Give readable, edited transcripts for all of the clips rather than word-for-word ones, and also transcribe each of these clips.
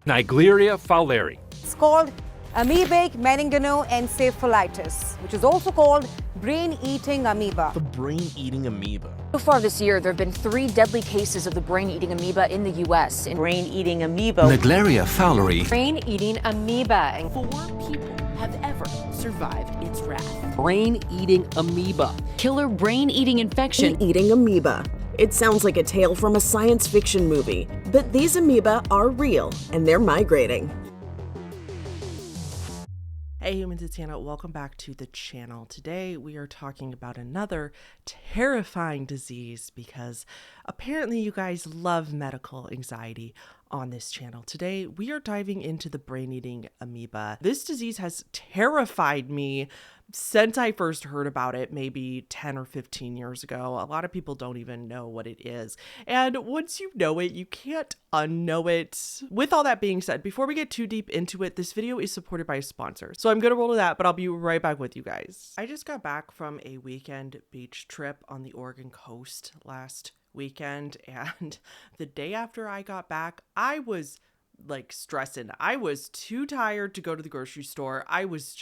n.fowleri. It's called amoebic meningoencephalitis, which is also called brain-eating amoeba. The brain-eating amoeba. So far this year, there have been 3 deadly cases of the brain-eating amoeba in the U.S. Brain-eating amoeba. n.fowleri. Brain-eating amoeba. 4 people have ever survived its wrath. Brain-eating amoeba. Killer brain-eating infection. Brain-eating amoeba. It sounds like a tale from a science fiction movie, but these amoeba are real, and they're migrating. Hey humans, it's Hannah. Welcome back to the channel. Today we are talking about another terrifying disease because apparently you guys love medical anxiety on this channel. Today we are diving into the brain-eating amoeba. This disease has terrified me since I first heard about it, maybe 10 or 15 years ago. A lot of people don't even know what it is. And once you know it, you can't unknow it. With all that being said, before we get too deep into it, this video is supported by a sponsor. So I'm going to roll to that, but I'll be right back with you guys. I just got back from a weekend beach trip on the Oregon coast last weekend, and the day after I got back, I was like stressing. I was too tired to go to the grocery store. I was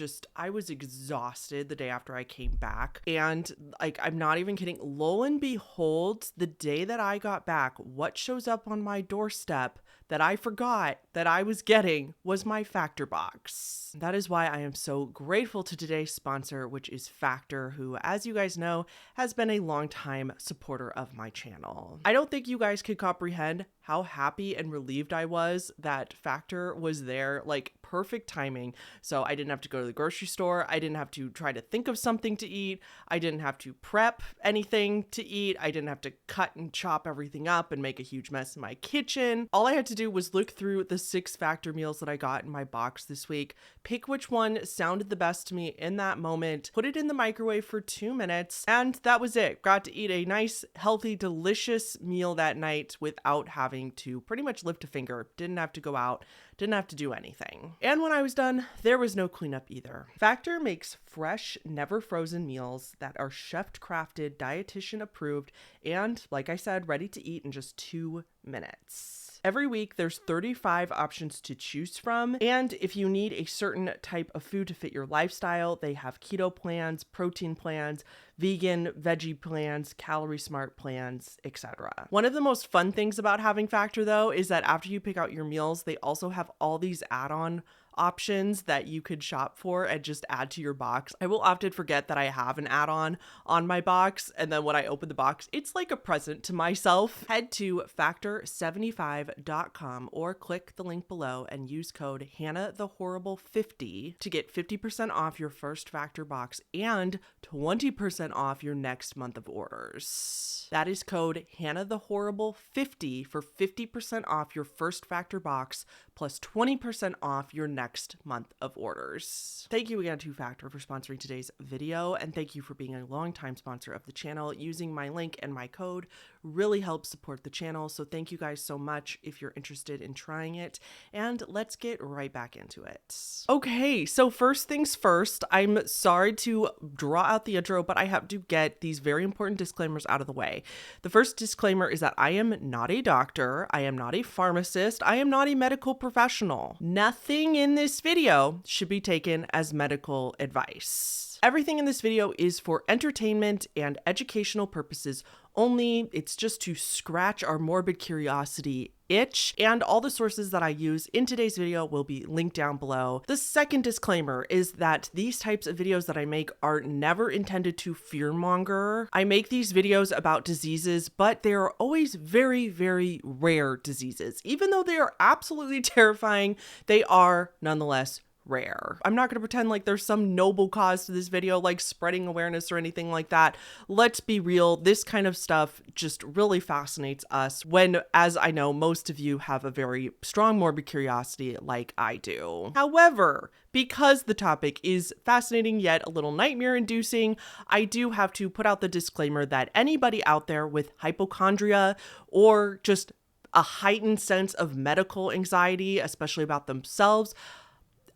exhausted the day after I came back. And like, I'm not even kidding. Lo and behold, the day that I got back, what shows up on my doorstep that I forgot that I was getting was my Factor box. That is why I am so grateful to today's sponsor, which is Factor, who, as you guys know, has been a longtime supporter of my channel. I don't think you guys could comprehend how happy and relieved I was that Factor was there, like perfect timing. So I didn't have to go to the grocery store. I didn't have to try to think of something to eat. I didn't have to prep anything to eat. I didn't have to cut and chop everything up and make a huge mess in my kitchen. All I had to do was look through the 6 Factor meals that I got in my box this week, pick which one sounded the best to me in that moment, put it in the microwave for 2 minutes, and that was it. Got to eat a nice, healthy, delicious meal that night without having to pretty much lift a finger. Didn't have to go out, didn't have to do anything. And when I was done, there was no cleanup either. Factor makes fresh, never frozen meals that are chef-crafted, dietitian approved, and like I said, ready to eat in just 2 minutes. Every week, there's 35 options to choose from, and if you need a certain type of food to fit your lifestyle, they have keto plans, protein plans, vegan, veggie plans, calorie smart plans, etc. One of the most fun things about having Factor, though, is that after you pick out your meals, they also have all these add-on options that you could shop for and just add to your box. I will often forget that I have an add-on on my box, and then when I open the box, it's like a present to myself. Head to factor75.com or click the link below and use code HannahTheHorrible50 to get 50% off your first Factor box and 20% off your next month of orders. That is code HannahTheHorrible50 for 50% off your first Factor box plus 20% off your next month of orders. Thank you again to Factor for sponsoring today's video, and thank you for being a longtime sponsor of the channel. Using my link and my code really helps support the channel, so thank you guys so much if you're interested in trying it, and let's get right back into it. Okay, so first things first, I'm sorry to draw out the intro, but I have to get these very important disclaimers out of the way. The first disclaimer is that I am not a doctor, I am not a pharmacist, I am not a medical professional. Nothing in this video should be taken as medical advice. Everything in this video is for entertainment and educational purposes only. It's just to scratch our morbid curiosity itch, and all the sources that I use in today's video will be linked down below. The second disclaimer is that these types of videos that I make are never intended to fearmonger. I make these videos about diseases, but they are always very, very rare diseases. Even though they are absolutely terrifying, they are nonetheless rare. I'm not going to pretend like there's some noble cause to this video, like spreading awareness or anything like that. Let's be real. This kind of stuff just really fascinates us when, as I know, most of you have a very strong morbid curiosity like I do. However, because the topic is fascinating yet a little nightmare inducing, I do have to put out the disclaimer that anybody out there with hypochondria or just a heightened sense of medical anxiety, especially about themselves,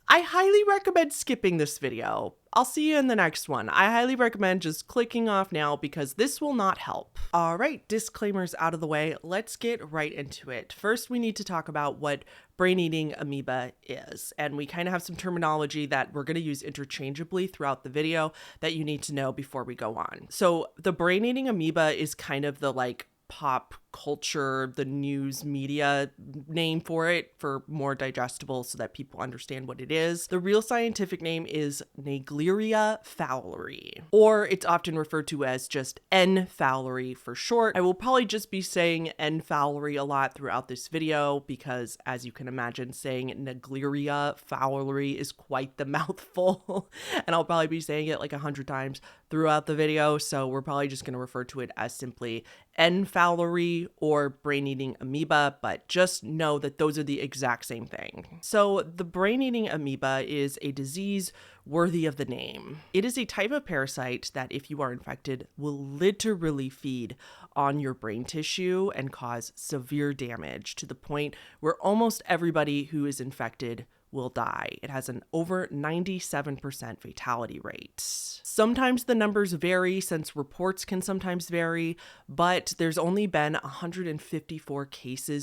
I highly recommend skipping this video. I'll see you in the next one. I highly recommend just clicking off now because this will not help. All right, disclaimers out of the way. Let's get right into it. First, we need to talk about what brain-eating amoeba is. And we kind of have some terminology that we're going to use interchangeably throughout the video that you need to know before we go on. So the brain-eating amoeba is kind of the pop culture, the news media name for it, for more digestible so that people understand what it is. The real scientific name is n.fowleri, or it's often referred to as just n.fowleri for short. I will probably just be saying n.fowleri a lot throughout this video because, as you can imagine, saying n.fowleri is quite the mouthful, and I'll probably be saying it like 100 times throughout the video, so we're probably just going to refer to it as simply n.fowleri or brain-eating amoeba, but just know that those are the exact same thing. So the brain-eating amoeba is a disease worthy of the name. It is a type of parasite that, if you are infected, will literally feed on your brain tissue and cause severe damage to the point where almost everybody who is infected will die. It has an over 97% fatality rate. Sometimes the numbers vary since reports can sometimes vary, but there's only been 154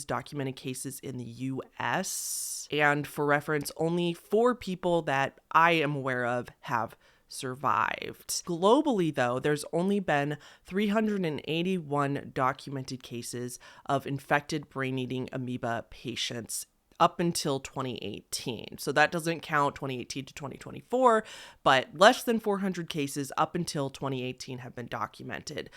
documented cases in the US. And for reference, only 4 people that I am aware of have survived. Globally, though, there's only been 381 documented cases of infected brain-eating amoeba patients up until 2018. So that doesn't count 2018 to 2024, but less than 400 cases up until 2018 have been documented.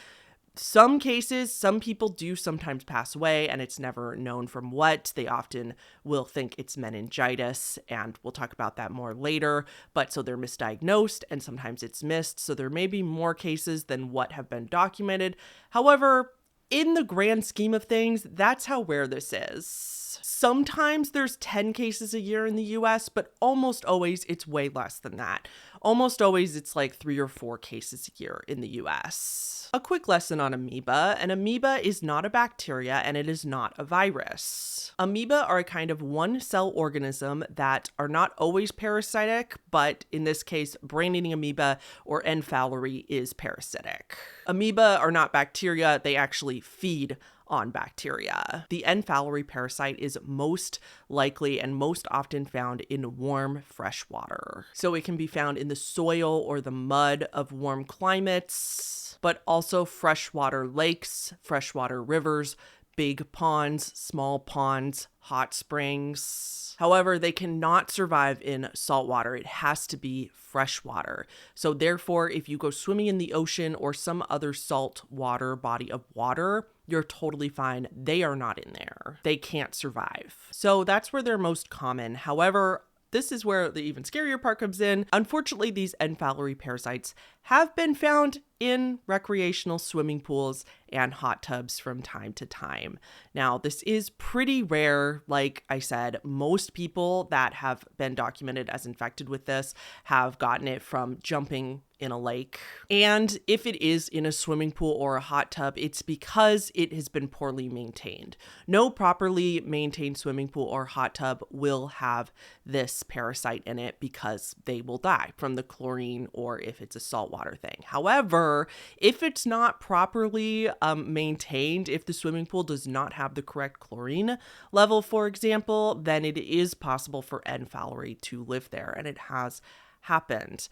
Some cases, some people do sometimes pass away and it's never known from what. They often will think it's meningitis, and we'll talk about that more later. But so they're misdiagnosed and sometimes it's missed. So there may be more cases than what have been documented. However, in the grand scheme of things, that's how rare this is. Sometimes there's 10 cases a year in the US, but almost always it's way less than that. Almost always it's like 3 or 4 cases a year in the US. A quick lesson on amoeba. An amoeba is not a bacteria and it is not a virus. Amoeba are a kind of one-cell organism that are not always parasitic, but in this case, brain-eating amoeba or n.fowleri is parasitic. Amoeba are not bacteria, they actually feed on bacteria. The n.fowleri parasite is most likely and most often found in warm, fresh water. So it can be found in the soil or the mud of warm climates, but also freshwater lakes, freshwater rivers, big ponds, small ponds, hot springs. However, they cannot survive in salt water. It has to be fresh water. So therefore, if you go swimming in the ocean or some other salt water body of water, you're totally fine. They are not in there. They can't survive. So that's where they're most common. However, this is where the even scarier part comes in. Unfortunately, these n.fowleri parasites have been found in recreational swimming pools and hot tubs from time to time. Now, this is pretty rare. Like I said, most people that have been documented as infected with this have gotten it from jumping in a lake. And if it is in a swimming pool or a hot tub, it's because it has been poorly maintained. No properly maintained swimming pool or hot tub will have this parasite in it because they will die from the chlorine or if it's a saltwater thing. However, if it's not properly maintained, if the swimming pool does not have the correct chlorine level, for example, then it is possible for n.fowleri to live there, and it has happened.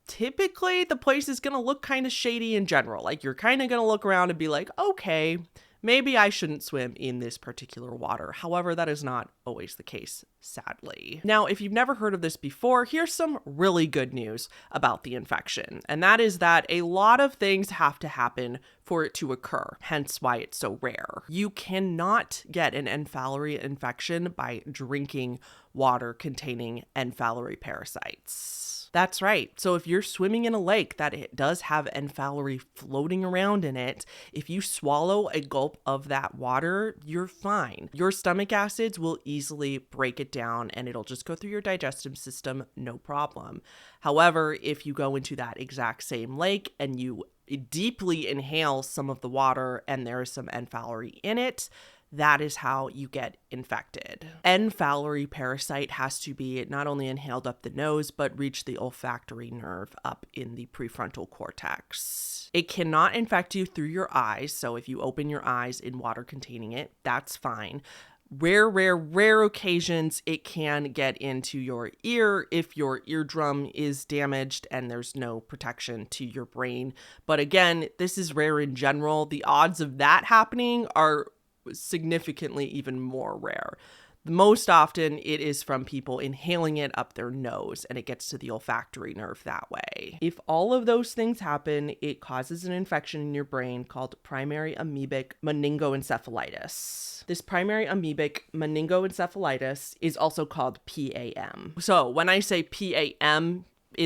Typically, the place is going to look kind of shady in general. Like, you're kind of going to look around and be like, okay, maybe I shouldn't swim in this particular water. However, that is not always the case, sadly. Now, if you've never heard of this before, here's some really good news about the infection. And that is that a lot of things have to happen for it to occur, hence why it's so rare. You cannot get an n.fowleri infection by drinking water containing n.fowleri parasites. That's right. So if you're swimming in a lake that it does have n.fowleri floating around in it, if you swallow a gulp of that water, you're fine. Your stomach acids will easily break it down and it'll just go through your digestive system, no problem. However, if you go into that exact same lake and you deeply inhale some of the water and there is some n.fowleri in it, that is how you get infected. N.fowleri parasite has to be not only inhaled up the nose, but reach the olfactory nerve up in the prefrontal cortex. It cannot infect you through your eyes, so if you open your eyes in water containing it, that's fine. Rare occasions it can get into your ear if your eardrum is damaged and there's no protection to your brain. But again, this is rare in general. The odds of that happening are significantly even more rare. Most often it is from people inhaling it up their nose and it gets to the olfactory nerve that way. If all of those things happen, it causes an infection in your brain called primary amoebic meningoencephalitis. This primary amoebic meningoencephalitis is also called PAM. So when I say PAM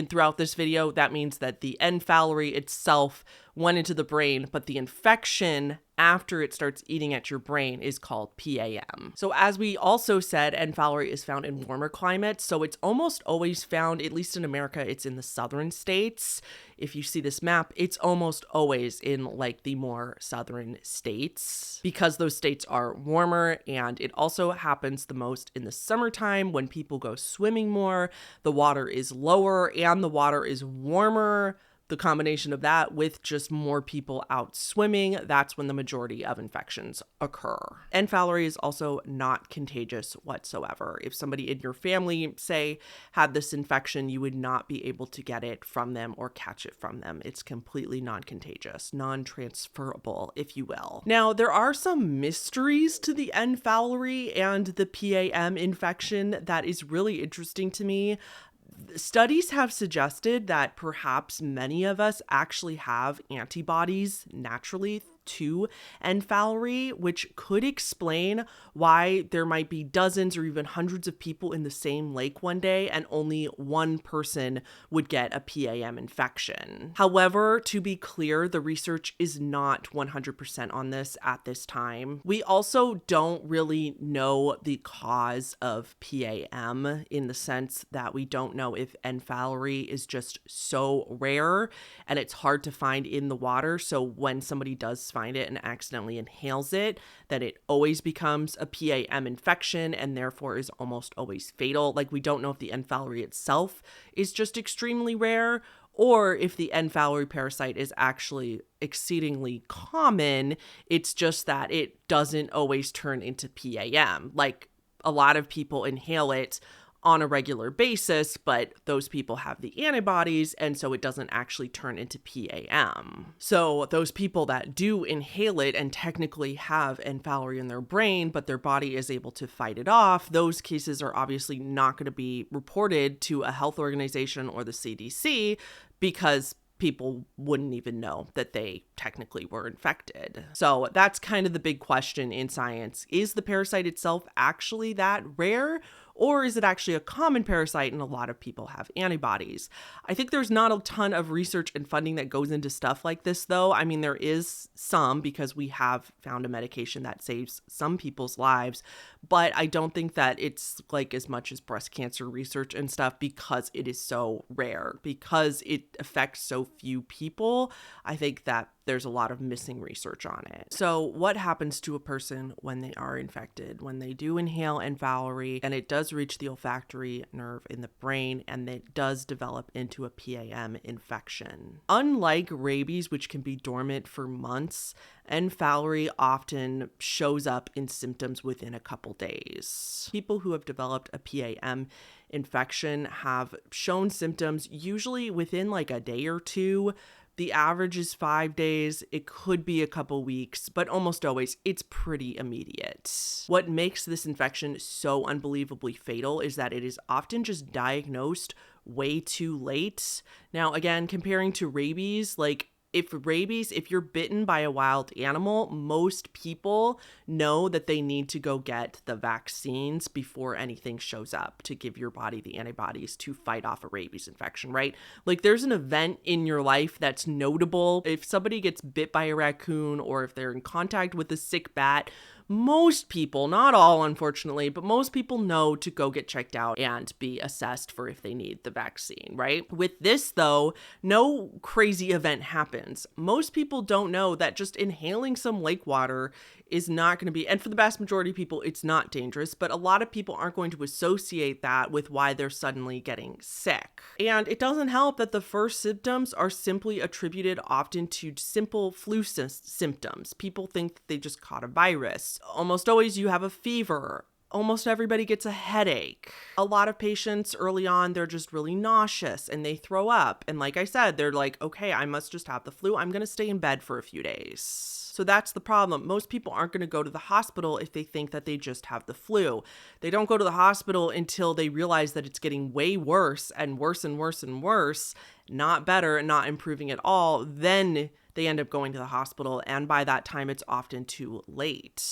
throughout this video, that means that the n.fowleri itself went into the brain, but the infection after it starts eating at your brain is called PAM. So as we also said, n.fowleri is found in warmer climates, so it's almost always found, at least in America, it's in the southern states. If you see this map, it's almost always in like the more southern states because those states are warmer, and it also happens the most in the summertime when people go swimming more. The water is lower and the water is warmer. The combination of that with just more people out swimming, that's when the majority of infections occur. N.fowleri is also not contagious whatsoever. If somebody in your family, say, had this infection, you would not be able to get it from them or catch it from them. It's completely non-contagious, non-transferable, if you will. Now, there are some mysteries to the N.fowleri and the PAM infection that is really interesting to me. Studies have suggested that perhaps many of us actually have antibodies naturally to n.fowleri, which could explain why there might be dozens or even hundreds of people in the same lake one day and only one person would get a PAM infection. However, to be clear, the research is not 100% on this at this time. We also don't really know the cause of PAM in the sense that we don't know if n.fowleri is just so rare and it's hard to find in the water. So when somebody does find it and accidentally inhales it, that it always becomes a PAM infection and therefore is almost always fatal. Like, we don't know if the n.fowleri itself is just extremely rare or if the n.fowleri parasite is actually exceedingly common. It's just that it doesn't always turn into PAM. Like, a lot of people inhale it on a regular basis, but those people have the antibodies, and so it doesn't actually turn into PAM. So those people that do inhale it and technically have n.fowleri in their brain, but their body is able to fight it off, those cases are obviously not going to be reported to a health organization or the CDC because people wouldn't even know that they technically were infected. So that's kind of the big question in science. Is the parasite itself actually that rare? Or is it actually a common parasite and a lot of people have antibodies? I think there's not a ton of research and funding that goes into stuff like this, though. I mean, there is some because we have found a medication that saves some people's lives, but I don't think that it's like as much as breast cancer research and stuff because it is so rare, because it affects so few people. I think that there's a lot of missing research on it. So what happens to a person when they are infected? When they do inhale n.fowleri and it does reach the olfactory nerve in the brain and it does develop into a PAM infection. Unlike rabies, which can be dormant for months, n.fowleri often shows up in symptoms within a couple days. People who have developed a PAM infection have shown symptoms usually within like a day or two. The average is 5 days. It could be a couple weeks, but almost always it's pretty immediate. What makes this infection so unbelievably fatal is that it is often just diagnosed way too late. Now, again, comparing to rabies, like if you're bitten by a wild animal, most people know that they need to go get the vaccines before anything shows up to give your body the antibodies to fight off a rabies infection, right? Like, there's an event in your life that's notable. If somebody gets bit by a raccoon or if they're in contact with a sick bat, most people, not all unfortunately, but most people know to go get checked out and be assessed for if they need the vaccine, right? With this though, no crazy event happens. Most people don't know that just inhaling some lake water is not going to be, and for the vast majority of people, it's not dangerous, but a lot of people aren't going to associate that with why they're suddenly getting sick. And it doesn't help that the first symptoms are simply attributed often to simple flu symptoms. People think that they just caught a virus. Almost always you have a fever. Almost everybody gets a headache. A lot of patients early on, they're just really nauseous and they throw up. And like I said, they're like, okay, I must just have the flu. I'm going to stay in bed for a few days. So that's the problem. Most people aren't going to go to the hospital if they think that they just have the flu. They don't go to the hospital until they realize that it's getting way worse and worse and worse and worse, not better and not improving at all. Then they end up going to the hospital, and by that time, it's often too late.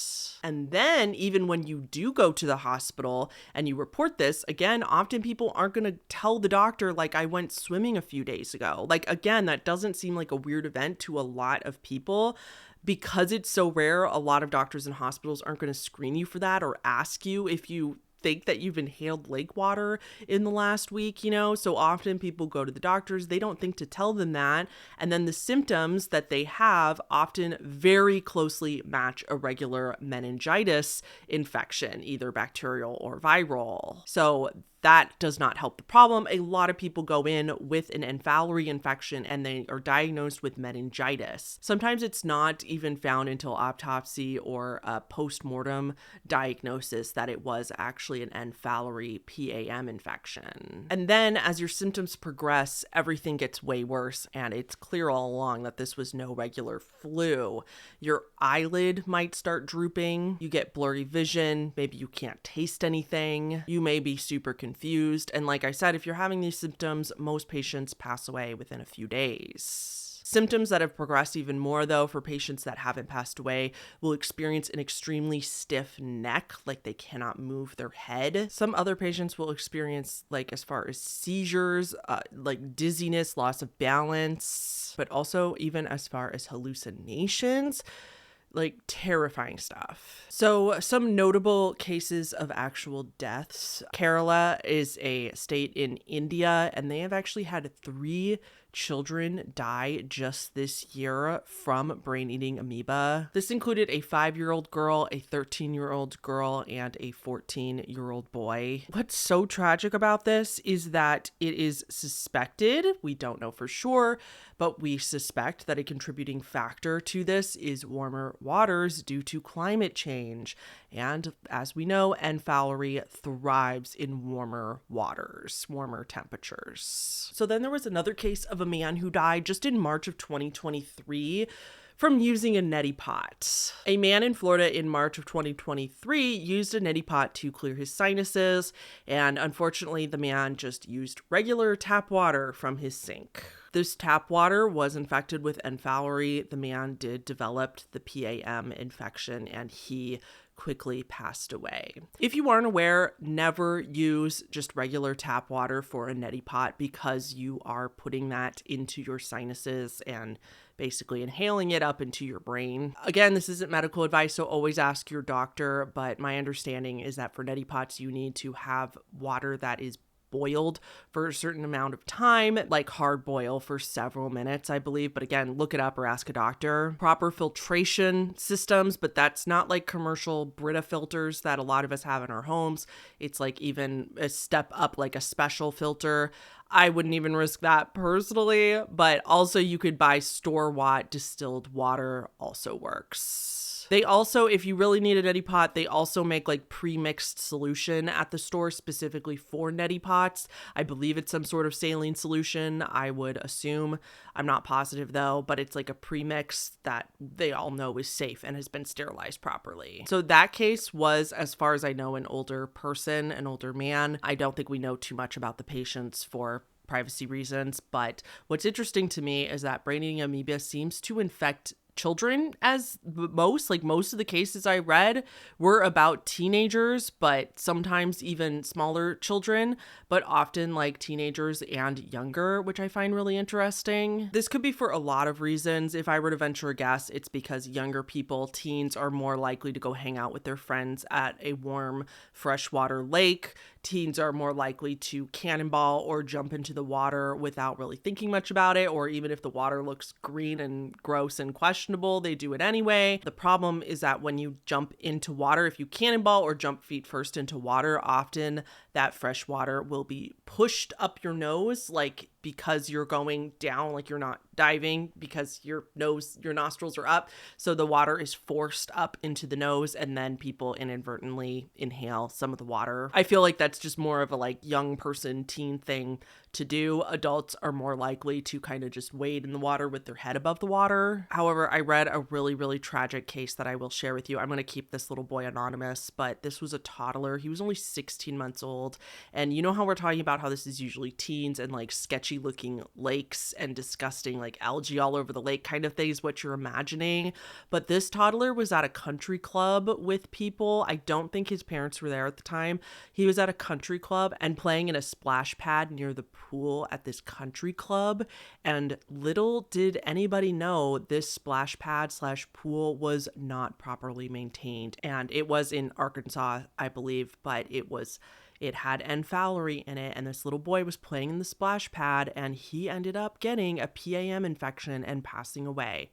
And then, even when you do go to the hospital and you report this, again, often people aren't going to tell the doctor, like, I went swimming a few days ago. Like, again, that doesn't seem like a weird event to a lot of people. Because it's so rare, a lot of doctors and hospitals aren't going to screen you for that or ask you if you think that you've inhaled lake water in the last week, you know? So often people go to the doctors, they don't think to tell them that. And then the symptoms that they have often very closely match a regular meningitis infection, either bacterial or viral. So that does not help the problem. A lot of people go in with an n.fowleri infection and they are diagnosed with meningitis. Sometimes it's not even found until autopsy or a post-mortem diagnosis that it was actually an n.fowleri PAM infection. And then as your symptoms progress, everything gets way worse, and it's clear all along that this was no regular flu. Your eyelid might start drooping, you get blurry vision, maybe you can't taste anything, you may be super confused, and like I said, if you're having these symptoms, most patients pass away within a few days. Symptoms that have progressed even more, though, for patients that haven't passed away will experience an extremely stiff neck, like they cannot move their head. Some other patients will experience, like, as far as seizures, like dizziness, loss of balance, but also even as far as hallucinations. Like terrifying stuff. So some notable cases of actual deaths. Kerala is a state in India, and they have actually had 3 children die just this year from brain-eating amoeba. This included a 5-year-old girl, a 13-year-old girl, and a 14-year-old boy. What's so tragic about this is that it is suspected, we don't know for sure, but we suspect that a contributing factor to this is warmer waters due to climate change. And as we know, n.fowleri thrives in warmer waters, warmer temperatures. So then there was another case of a man who died just in March of 2023 from using a neti pot. A man in Florida in March of 2023 used a neti pot to clear his sinuses, and unfortunately the man just used regular tap water from his sink. This tap water was infected with n.fowleri. The man did develop the PAM infection, and he quickly passed away. If you aren't aware, never use just regular tap water for a neti pot, because you are putting that into your sinuses and basically inhaling it up into your brain. Again, this isn't medical advice, so always ask your doctor, but my understanding is that for neti pots, you need to have water that is boiled for a certain amount of time, like hard boil for several minutes, I believe. But again, look it up or ask a doctor. Proper filtration systems, but that's not like commercial Brita filters that a lot of us have in our homes. It's like even a step up, like a special filter. I wouldn't even risk that personally, but also you could buy store-bought distilled water, also works. They also, if you really need a neti pot, they also make like pre-mixed solution at the store specifically for neti pots. I believe it's some sort of saline solution, I would assume. I'm not positive though, but it's like a pre-mix that they all know is safe and has been sterilized properly. So that case was, as far as I know, an older person, an older man. I don't think we know too much about the patients for privacy reasons, but what's interesting to me is that brain-eating amoeba seems to infect children as most of the cases I read were about teenagers, but sometimes even smaller children, but often like teenagers and younger, which I find really interesting. This could be for a lot of reasons. If I were to venture a guess, it's because younger people, teens, are more likely to go hang out with their friends at a warm freshwater lake. Teens are more likely to cannonball or jump into the water without really thinking much about it, or even if the water looks green and gross and questionable, they do it anyway. The problem is that when you jump into water, if you cannonball or jump feet first into water, often that fresh water will be pushed up your nose, like because you're going down, like you're not diving, because your nostrils are up. So the water is forced up into the nose, and then people inadvertently inhale some of the water. I feel like that's just more of a like young person, teen thing to do. Adults are more likely to kind of just wade in the water with their head above the water. However, I read a really, really tragic case that I will share with you. I'm going to keep this little boy anonymous, but this was a toddler. He was only 16 months old. And you know how we're talking about how this is usually teens and like sketchy looking lakes and disgusting like algae all over the lake kind of thing is what you're imagining. But this toddler was at a country club with people. I don't think his parents were there at the time. He was at a country club and playing in a splash pad near the pool at this country club, and little did anybody know this splash pad / pool was not properly maintained. And it was in Arkansas, I believe, but it had n.fowleri in it, and this little boy was playing in the splash pad, and he ended up getting a PAM infection and passing away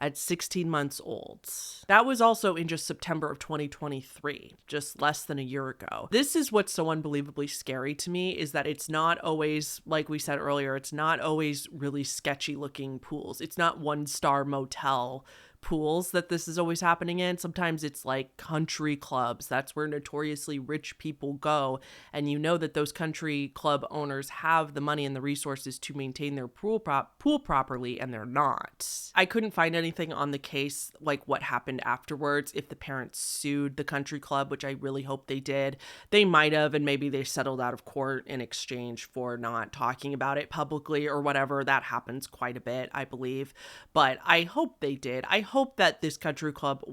at 16 months old. That was also in just September of 2023, just less than a year ago. This is what's so unbelievably scary to me, is that it's not always, like we said earlier, it's not always really sketchy looking pools. It's not 1-star motel pools that this is always happening in. Sometimes it's like country clubs. That's where notoriously rich people go. And you know that those country club owners have the money and the resources to maintain their pool properly, and they're not. I couldn't find anything on the case, like what happened afterwards, if the parents sued the country club, which I really hope they did. They might have, and maybe they settled out of court in exchange for not talking about it publicly or whatever. That happens quite a bit, I believe. But I hope they did. I hope that this country club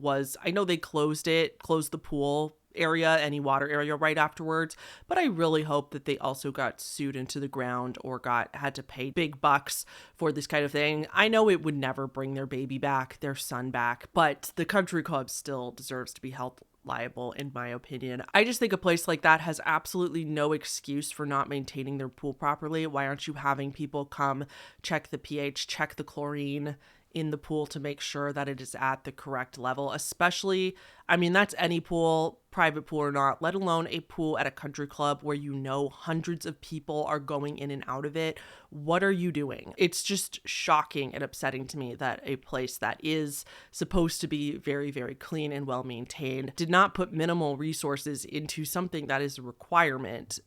I know they closed the pool area, any water area right afterwards, but I really hope that they also got sued into the ground or had to pay big bucks for this kind of thing. I know it would never bring their baby back, their son back, but the country club still deserves to be held liable, in my opinion. I just think a place like that has absolutely no excuse for not maintaining their pool properly. Why aren't you having people come check the pH, check the chlorine in the pool to make sure that it is at the correct level? Especially, I mean, that's any pool, private pool or not, let alone a pool at a country club where you know hundreds of people are going in and out of it. What are you doing? It's just shocking and upsetting to me that a place that is supposed to be very, very clean and well maintained did not put minimal resources into something that is a requirement,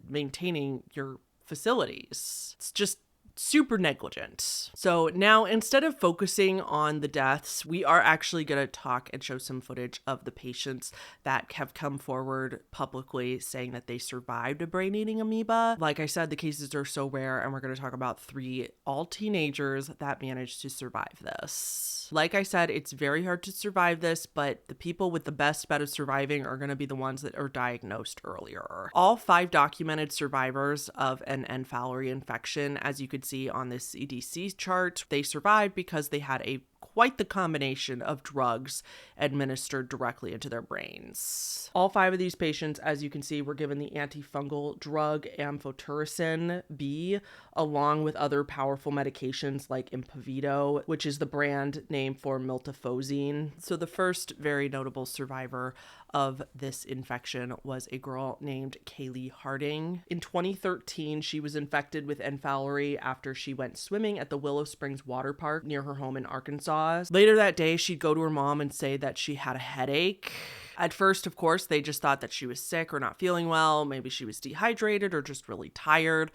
maintaining your facilities. It's just super negligent. So now, instead of focusing on the deaths, we are actually going to talk and show some footage of the patients that have come forward publicly saying that they survived a brain-eating amoeba. Like I said, the cases are so rare, and we're going to talk about 3 all teenagers that managed to survive this. Like I said, it's very hard to survive this, but the people with the best bet of surviving are going to be the ones that are diagnosed earlier. All 5 documented survivors of an n.fowleri infection, as you could see on this CDC chart, they survived because they had quite the combination of drugs administered directly into their brains. All 5 of these patients, as you can see, were given the antifungal drug amphotericin B, along with other powerful medications like Impavido, which is the brand name for miltefosine. So the first very notable survivor of this infection was a girl named Kaylee Harding. In 2013, she was infected with n.fowleri after she went swimming at the Willow Springs Water Park near her home in Arkansas. Later that day, she'd go to her mom and say that she had a headache. At first, of course, they just thought that she was sick or not feeling well. Maybe she was dehydrated or just really tired.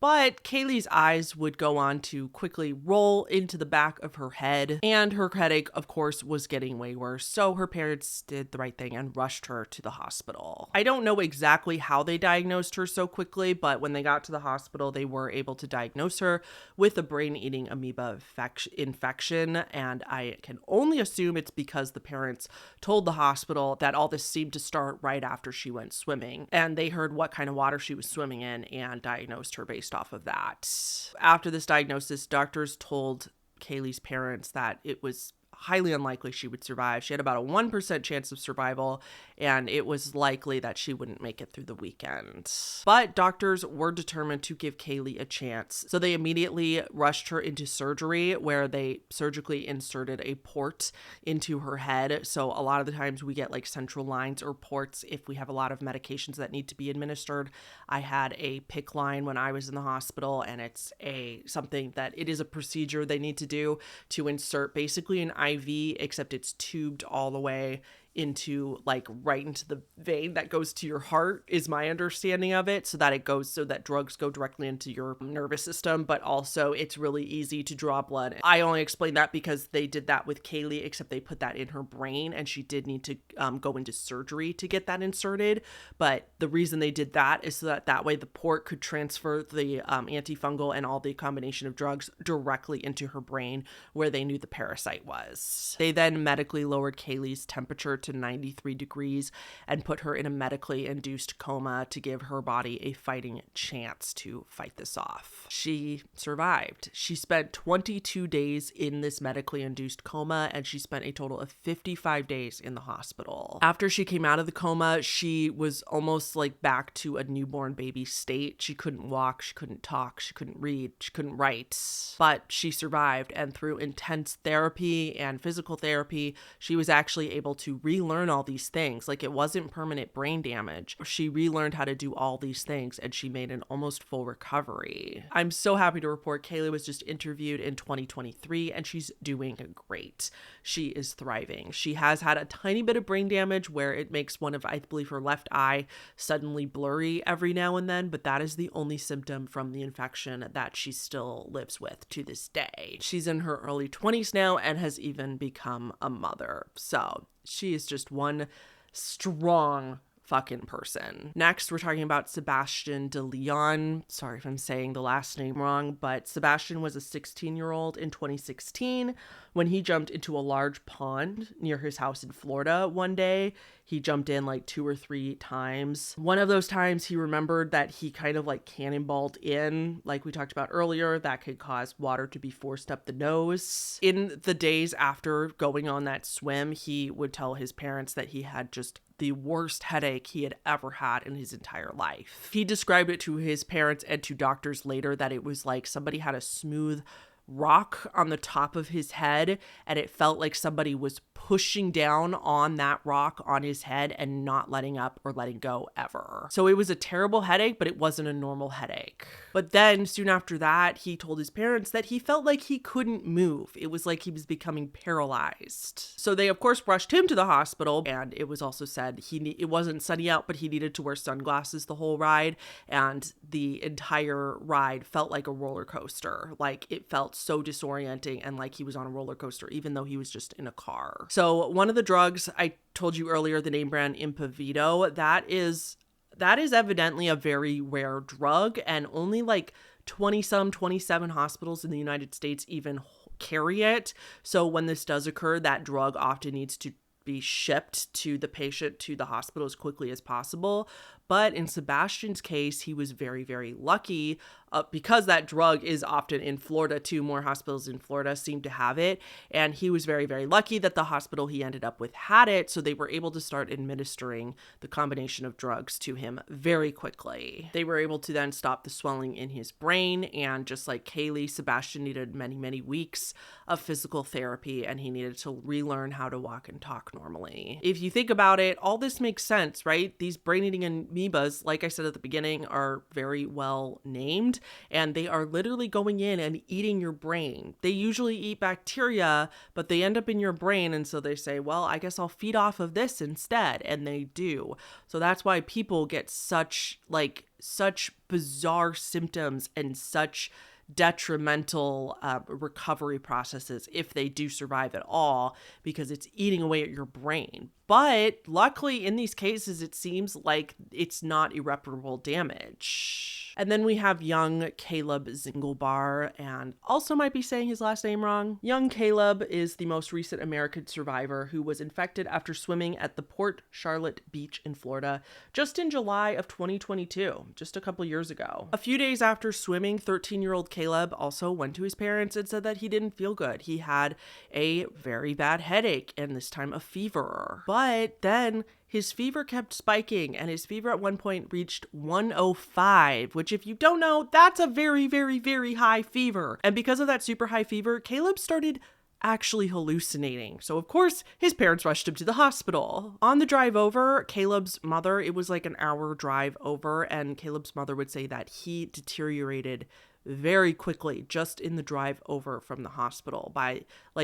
But Kaylee's eyes would go on to quickly roll into the back of her head, and her headache, of course, was getting way worse. So her parents did the right thing and rushed her to the hospital. I don't know exactly how they diagnosed her so quickly, but when they got to the hospital, they were able to diagnose her with a brain-eating amoeba infection, and I can only assume it's because the parents told the hospital that all this seemed to start right after she went swimming, and they heard what kind of water she was swimming in and diagnosed her based off of that. After this diagnosis, doctors told Kaylee's parents that it was highly unlikely she would survive. She had about a 1% chance of survival, and it was likely that she wouldn't make it through the weekend. But doctors were determined to give Kaylee a chance, so they immediately rushed her into surgery, where they surgically inserted a port into her head. So a lot of the times we get like central lines or ports if we have a lot of medications that need to be administered. I had a PICC line when I was in the hospital, and it's something that it is a procedure they need to do to insert basically an IV, except it's tubed all the way into like right into the vein that goes to your heart, is my understanding of it, so that drugs go directly into your nervous system, but also it's really easy to draw blood. I only explain that because they did that with Kaylee, except they put that in her brain, and she did need to go into surgery to get that inserted. But the reason they did that is so that way the port could transfer the antifungal and all the combination of drugs directly into her brain where they knew the parasite was. They then medically lowered Kaylee's temperature to 93 degrees and put her in a medically induced coma to give her body a fighting chance to fight this off. She survived. She spent 22 days in this medically induced coma, and she spent a total of 55 days in the hospital. After she came out of the coma, she was almost like back to a newborn baby state. She couldn't walk, she couldn't talk, she couldn't read, she couldn't write, but she survived, and through intense therapy and physical therapy, she was actually able to relearn all these things. Like, it wasn't permanent brain damage. She relearned how to do all these things, and she made an almost full recovery. I'm so happy to report Kaylee was just interviewed in 2023, and she's doing great. She is thriving. She has had a tiny bit of brain damage where it makes one of, I believe, her left eye suddenly blurry every now and then, but that is the only symptom from the infection that she still lives with to this day. She's in her early 20s now and has even become a mother. So she is just one strong fucking person. Next, we're talking about Sebastian de Leon. Sorry if I'm saying the last name wrong, but Sebastian was a 16-year-old in 2016 when he jumped into a large pond near his house in Florida one day. He jumped in like 2 or 3 times. One of those times he remembered that he kind of like cannonballed in, like we talked about earlier, that could cause water to be forced up the nose. In the days after going on that swim, he would tell his parents that he had just the worst headache he had ever had in his entire life. He described it to his parents and to doctors later that it was like somebody had a smooth rock on the top of his head, and it felt like somebody was pushing down on that rock on his head and not letting up or letting go ever. So it was a terrible headache, but it wasn't a normal headache. But then soon after that, he told his parents that he felt like he couldn't move. It was like he was becoming paralyzed. So they, of course, rushed him to the hospital, and it was also said it wasn't sunny out, but he needed to wear sunglasses the whole ride, and the entire ride felt like a roller coaster. Like, it felt so disorienting and like he was on a roller coaster, even though he was just in a car. So one of the drugs I told you earlier, the name brand Impavido, that is evidently a very rare drug, and only like 27 hospitals in the United States even carry it. So when this does occur, that drug often needs to be shipped to the patient to the hospital as quickly as possible. But in Sebastian's case, he was very, very lucky because that drug is often in Florida too. More hospitals in Florida seem to have it. And he was very, very lucky that the hospital he ended up with had it. So they were able to start administering the combination of drugs to him very quickly. They were able to then stop the swelling in his brain. And just like Kaylee, Sebastian needed many, many weeks of physical therapy, and he needed to relearn how to walk and talk normally. If you think about it, all this makes sense, right? These brain-eating amoebas, like I said at the beginning, are very well named, and they are literally going in and eating your brain. They usually eat bacteria, but they end up in your brain, and so they say, well, I guess I'll feed off of this instead, and they do. So that's why people get such bizarre symptoms and such detrimental recovery processes if they do survive at all, because it's eating away at your brain. But luckily in these cases, it seems like it's not irreparable damage. And then we have young Caleb Zingelbar, and also might be saying his last name wrong. Young Caleb is the most recent American survivor who was infected after swimming at the Port Charlotte beach in Florida just in July of 2022, just a couple years ago. A few days after swimming, 13-year-old Caleb also went to his parents and said that he didn't feel good. He had a very bad headache and this time a fever. But then his fever kept spiking, and his fever at one point reached 105, which, if you don't know, that's a very, very, very high fever. And because of that super high fever, Caleb started actually hallucinating. So of course his parents rushed him to the hospital. On the drive over, Caleb's mother, it was like an hour drive over, and Caleb's mother would say that he deteriorated very quickly just in the drive over from the hospital.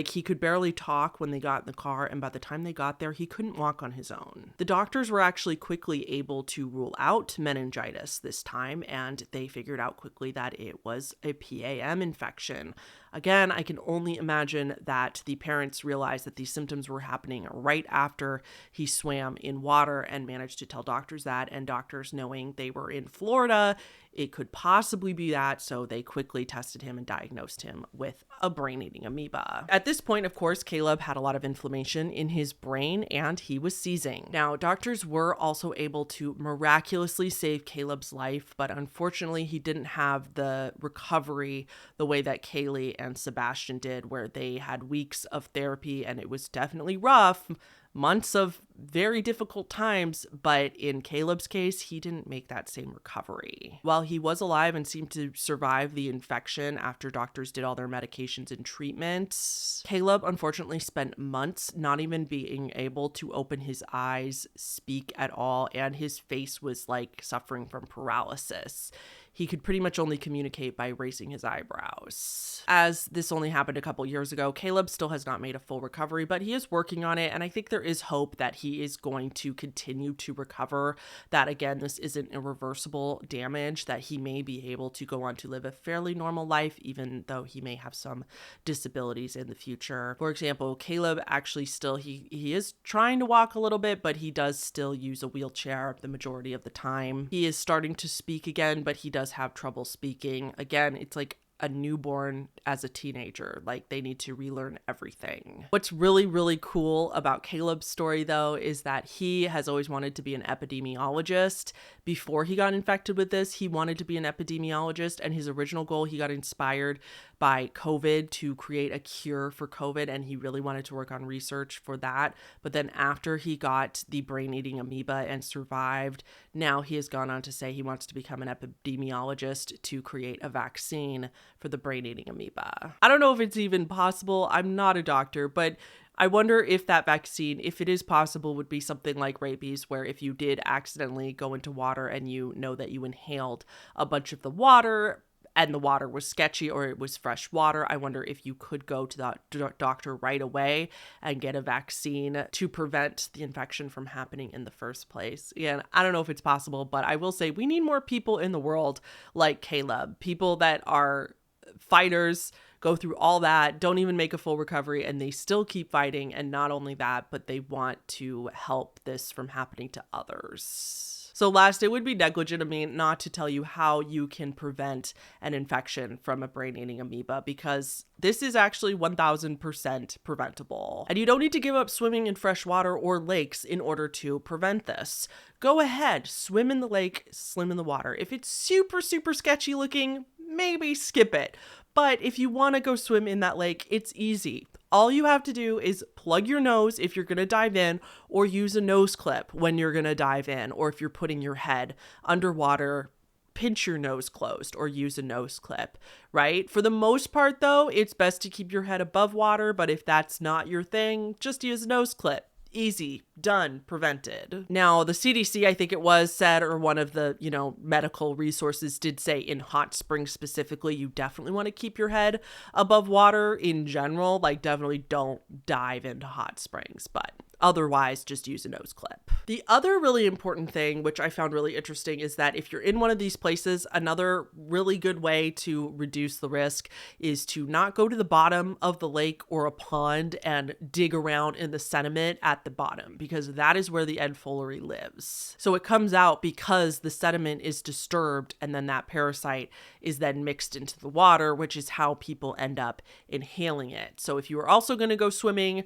He could barely talk when they got in the car, and by the time they got there, he couldn't walk on his own. The doctors were actually quickly able to rule out meningitis this time, and they figured out quickly that it was a PAM infection. Again, I can only imagine that the parents realized that these symptoms were happening right after he swam in water and managed to tell doctors that, and doctors, knowing they were in Florida, it could possibly be that, so they quickly tested him and diagnosed him with a brain-eating amoeba. At this point, of course, Caleb had a lot of inflammation in his brain and he was seizing. Now, doctors were also able to miraculously save Caleb's life, but unfortunately, he didn't have the recovery the way that Kaylee and Sebastian did, where they had weeks of therapy, and it was definitely rough, months of very difficult times, but in Caleb's case, he didn't make that same recovery. While he was alive and seemed to survive the infection after doctors did all their medications and treatments, Caleb unfortunately spent months not even being able to open his eyes, speak at all, and his face was like suffering from paralysis. He could pretty much only communicate by raising his eyebrows. As this only happened a couple years ago, Caleb still has not made a full recovery, but he is working on it, and I think there is hope that he is going to continue to recover, that again, this isn't irreversible damage, that he may be able to go on to live a fairly normal life, even though he may have some disabilities in the future. For example, Caleb actually still, he is trying to walk a little bit, but he does still use a wheelchair the majority of the time. He is starting to speak again, but he does have trouble speaking. Again, it's like a newborn as a teenager. Like, they need to relearn everything. What's really, really cool about Caleb's story, though, is that he has always wanted to be an epidemiologist. Before he got infected with this, he wanted to be an epidemiologist, and his original goal, he got inspired by COVID to create a cure for COVID, and he really wanted to work on research for that. But then after he got the brain-eating amoeba and survived, now he has gone on to say he wants to become an epidemiologist to create a vaccine for the brain-eating amoeba. I don't know if it's even possible. I'm not a doctor, but I wonder if that vaccine, if it is possible, would be something like rabies, where if you did accidentally go into water and you know that you inhaled a bunch of the water and the water was sketchy or it was fresh water, I wonder if you could go to that doctor right away and get a vaccine to prevent the infection from happening in the first place. And I don't know if it's possible, but I will say we need more people in the world like Caleb, people that are fighters, go through all that, don't even make a full recovery, and they still keep fighting. And not only that, but they want to help this from happening to others. So last, it would be negligent of me not to tell you how you can prevent an infection from a brain-eating amoeba, because this is actually 1000% preventable. And you don't need to give up swimming in fresh water or lakes in order to prevent this. Go ahead, swim in the lake, swim in the water. If it's super, super sketchy looking, maybe skip it. But if you want to go swim in that lake, it's easy. All you have to do is plug your nose if you're going to dive in, or use a nose clip when you're going to dive in, or if you're putting your head underwater, pinch your nose closed or use a nose clip, right? For the most part, though, it's best to keep your head above water, but if that's not your thing, just use a nose clip. Easy, done, prevented. Now, the CDC, I think it was, said, or one of the, medical resources did say in hot springs specifically, you definitely want to keep your head above water in general. Like, definitely don't dive into hot springs, but otherwise, just use a nose clip. The other really important thing, which I found really interesting, is that if you're in one of these places, another really good way to reduce the risk is to not go to the bottom of the lake or a pond and dig around in the sediment at the bottom, because that is where the n.fowleri lives. So it comes out because the sediment is disturbed, and then that parasite is then mixed into the water, which is how people end up inhaling it. So if you are also going to go swimming,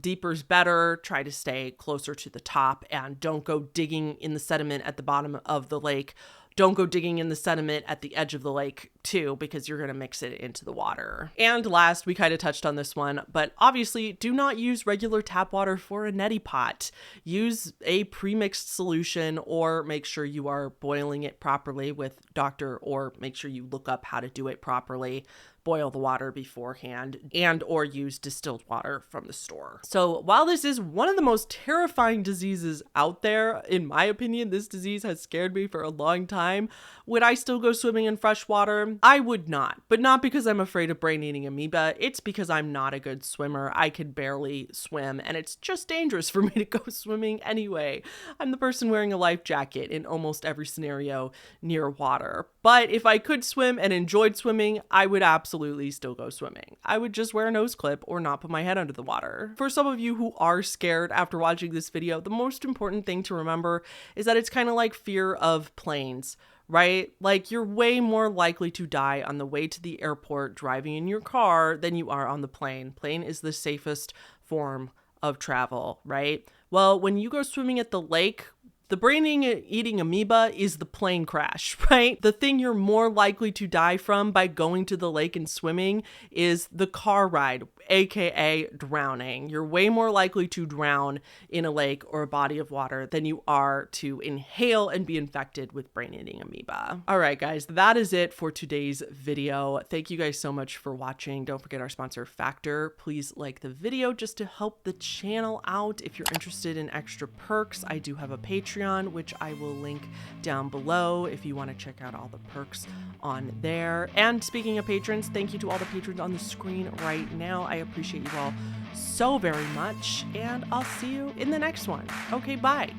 deeper's better. Try to stay closer to the top and don't go digging in the sediment at the bottom of the lake. Don't go digging in the sediment at the edge of the lake too, because you're going to mix it into the water. And last, we kind of touched on this one, but obviously do not use regular tap water for a neti pot. Use a pre-mixed solution, or make sure you are boiling it properly with doctor, or make sure you look up how to do it properly. Boil the water beforehand, and or use distilled water from the store. So while this is one of the most terrifying diseases out there, in my opinion, this disease has scared me for a long time. Would I still go swimming in fresh water? I would not, but not because I'm afraid of brain-eating amoeba. It's because I'm not a good swimmer. I could barely swim, and it's just dangerous for me to go swimming anyway. I'm the person wearing a life jacket in almost every scenario near water. But if I could swim and enjoyed swimming, I would absolutely still go swimming. I would just wear a nose clip or not put my head under the water. For some of you who are scared after watching this video, the most important thing to remember is that it's kind of like fear of planes, right? Like, you're way more likely to die on the way to the airport driving in your car than you are on the plane. Plane is the safest form of travel, right? Well, when you go swimming at the lake, the brain-eating amoeba is the plane crash, right? The thing you're more likely to die from by going to the lake and swimming is the car ride, aka drowning. You're way more likely to drown in a lake or a body of water than you are to inhale and be infected with brain-eating amoeba. All right, guys, that is it for today's video. Thank you guys so much for watching. Don't forget our sponsor, Factor. Please like the video just to help the channel out. If you're interested in extra perks, I do have a Patreon, which I will link down below if you want to check out all the perks on there. And speaking of patrons, thank you to all the patrons on the screen right now. I appreciate you all so very much, and I'll see you in the next one. Okay, bye.